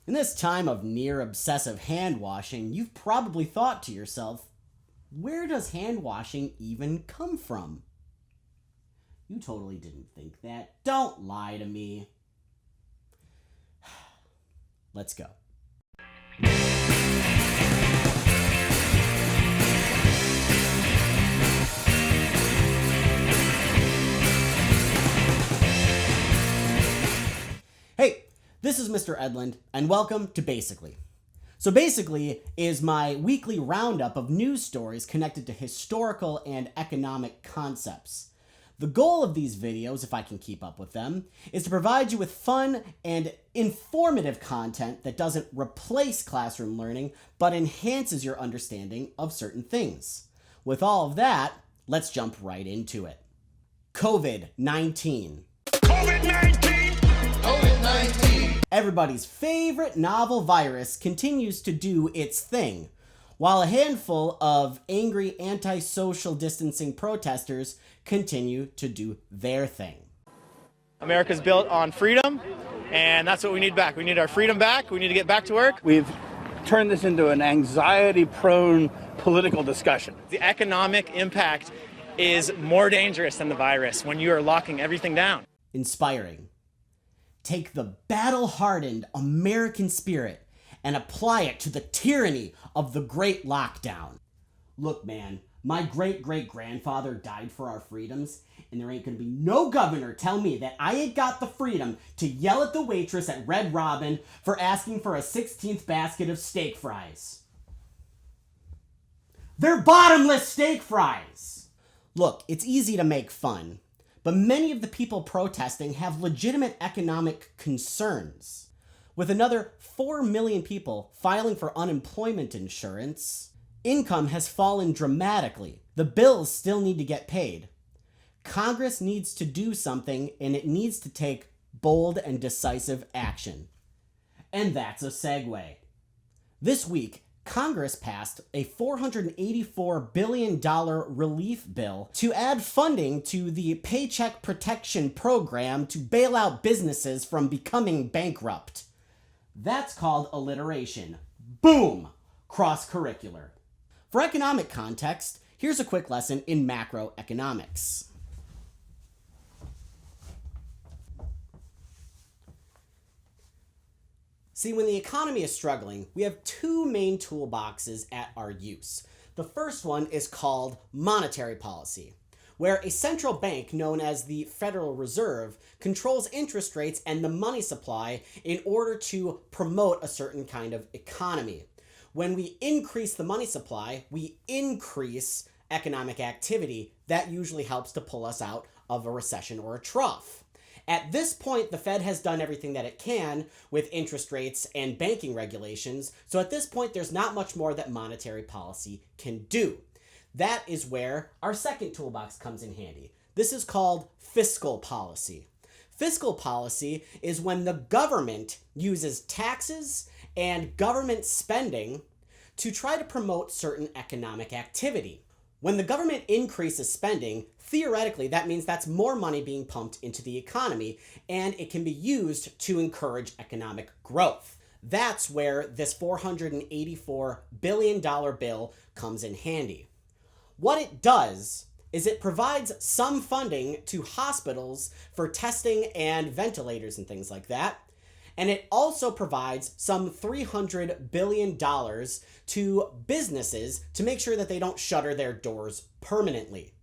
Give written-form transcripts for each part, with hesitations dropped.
In this time of near obsessive hand washing, you've probably thought to yourself, where does hand washing even come from? You totally didn't think that. Don't lie to me. Let's go. Hey, this is Mr. Edlund, and welcome to Basically. So Basically is my weekly roundup of news stories connected to historical and economic concepts. The goal of these videos, if I can keep up with them, is to provide you with fun and informative content that doesn't replace classroom learning, but enhances your understanding of certain things. With all of that, let's jump right into it. COVID-19. Everybody's favorite novel virus continues to do its thing, while a handful of angry anti-social distancing protesters continue to do their thing. America's built on freedom, and that's what we need back. We need our freedom back. We need to get back to work. We've turned this into an anxiety-prone political discussion. The economic impact is more dangerous than the virus when you are locking everything down. Inspiring. Take the battle-hardened American spirit and apply it to the tyranny of the Great Lockdown. Look, man, my great-great-grandfather died for our freedoms, and there ain't gonna be no governor tell me that I ain't got the freedom to yell at the waitress at Red Robin for asking for a 16th basket of steak fries. They're bottomless steak fries! Look, it's easy to make fun, but many of the people protesting have legitimate economic concerns. With another 4 million people filing for unemployment insurance, income has fallen dramatically. The bills still need to get paid. Congress needs to do something, and it needs to take bold and decisive action. And that's a segue. This week, Congress passed a $484 billion relief bill to add funding to the Paycheck Protection Program to bail out businesses from becoming bankrupt. That's called alliteration. Boom! Cross-curricular. For economic context, here's a quick lesson in macroeconomics. See, when the economy is struggling, we have two main toolboxes at our use. The first one is called monetary policy, where a central bank known as the Federal Reserve controls interest rates and the money supply in order to promote a certain kind of economy. When we increase the money supply, we increase economic activity. That usually helps to pull us out of a recession or a trough. At this point, the Fed has done everything that it can with interest rates and banking regulations, so at this point, there's not much more that monetary policy can do. That is where our second toolbox comes in handy. This is called fiscal policy. Fiscal policy is when the government uses taxes and government spending to try to promote certain economic activity. When the government increases spending, theoretically, that means that's more money being pumped into the economy, and it can be used to encourage economic growth. That's where this $484 billion bill comes in handy. What it does is it provides some funding to hospitals for testing and ventilators and things like that. And it also provides some $300 billion to businesses to make sure that they don't shutter their doors permanently.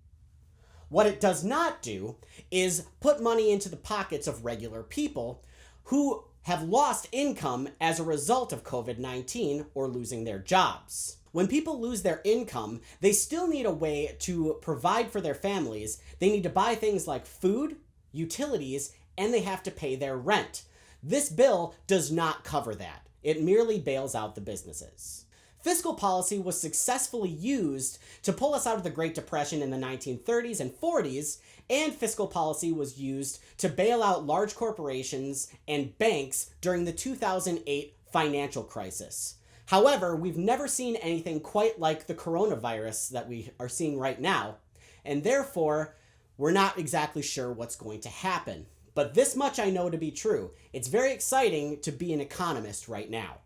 What it does not do is put money into the pockets of regular people who have lost income as a result of COVID-19 or losing their jobs. When people lose their income, they still need a way to provide for their families. They need to buy things like food, utilities, and they have to pay their rent. This bill does not cover that. It merely bails out the businesses. Fiscal policy was successfully used to pull us out of the Great Depression in the 1930s and 40s, and fiscal policy was used to bail out large corporations and banks during the 2008 financial crisis. However, we've never seen anything quite like the coronavirus that we are seeing right now, and therefore, we're not exactly sure what's going to happen. But this much I know to be true. It's very exciting to be an economist right now.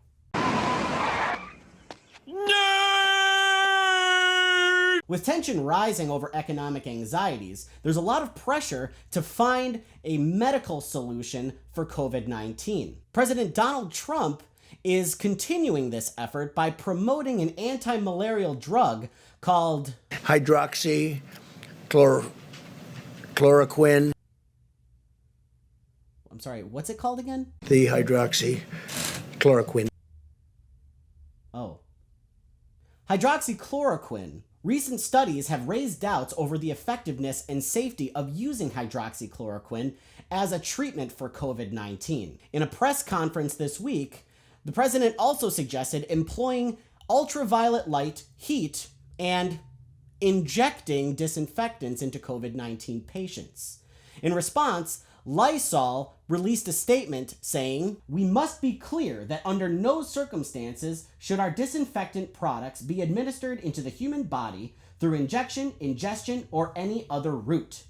With tension rising over economic anxieties, there's a lot of pressure to find a medical solution for COVID-19. President Donald Trump is continuing this effort by promoting an anti-malarial drug called hydroxychloroquine. I'm sorry, what's it called again? The hydroxychloroquine. Oh. Hydroxychloroquine. Recent studies have raised doubts over the effectiveness and safety of using hydroxychloroquine as a treatment for COVID-19. In a press conference this week, the president also suggested employing ultraviolet light, heat, and injecting disinfectants into COVID-19 patients. In response, Lysol released a statement saying, "We must be clear that under no circumstances should our disinfectant products be administered into the human body through injection, ingestion, or any other route."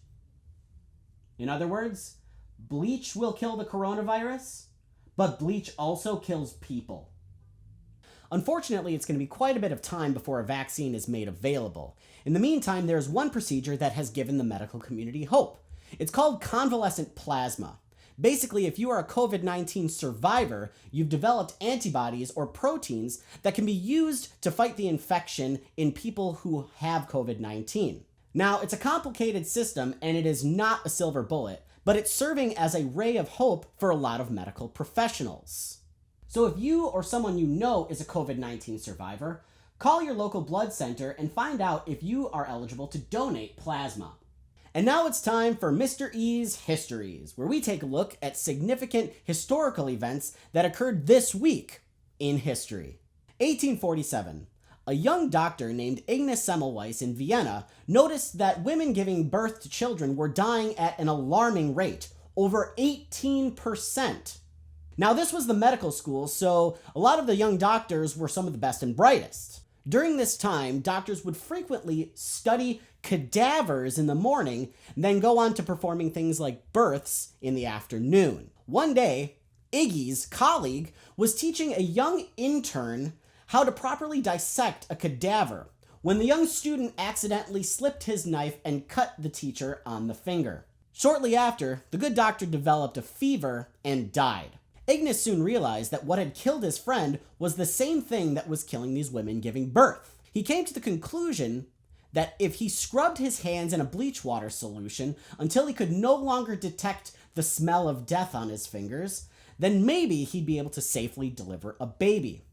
In other words, bleach will kill the coronavirus, but bleach also kills people. Unfortunately, it's going to be quite a bit of time before a vaccine is made available. In the meantime, there's one procedure that has given the medical community hope. It's called convalescent plasma. Basically, if you are a COVID-19 survivor, you've developed antibodies or proteins that can be used to fight the infection in people who have COVID-19. Now, it's a complicated system and it is not a silver bullet, but it's serving as a ray of hope for a lot of medical professionals. So if you or someone you know is a COVID-19 survivor, call your local blood center and find out if you are eligible to donate plasma. And now it's time for Mr. E's Histories, where we take a look at significant historical events that occurred this week in history. 1847. A young doctor named Ignaz Semmelweis in Vienna noticed that women giving birth to children were dying at an alarming rate, over 18%. Now, this was the medical school, so a lot of the young doctors were some of the best and brightest. During this time, doctors would frequently study cadavers in the morning, then go on to performing things like births in the afternoon. One day, Iggy's colleague was teaching a young intern how to properly dissect a cadaver when the young student accidentally slipped his knife and cut the teacher on the finger. Shortly after, the good doctor developed a fever and died. Ignaz soon realized that what had killed his friend was the same thing that was killing these women giving birth. He came to the conclusion that if he scrubbed his hands in a bleach water solution until he could no longer detect the smell of death on his fingers, then maybe he'd be able to safely deliver a baby.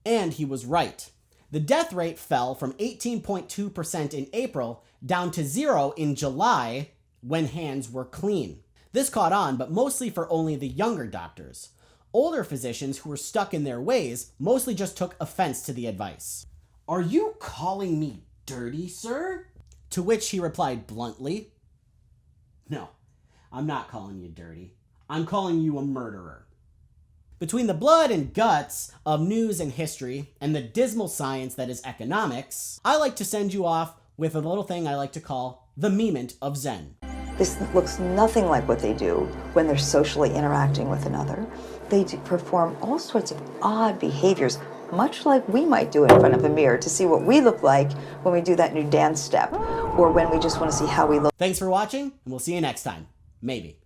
And he was right. The death rate fell from 18.2% in April down to 0 in July when hands were clean. This caught on, but mostly for only the younger doctors. Older physicians who were stuck in their ways mostly just took offense to the advice. "Are you calling me dirty, sir?" To which he replied bluntly, "No, I'm not calling you dirty. I'm calling you a murderer." Between the blood and guts of news and history and the dismal science that is economics, I like to send you off with a little thing I like to call the moment of Zen. This looks nothing like what they do when they're socially interacting with another. They perform all sorts of odd behaviors, much like we might do in front of a mirror to see what we look like when we do that new dance step, or when we just want to see how we look. Thanks for watching, and we'll see you next time. Maybe.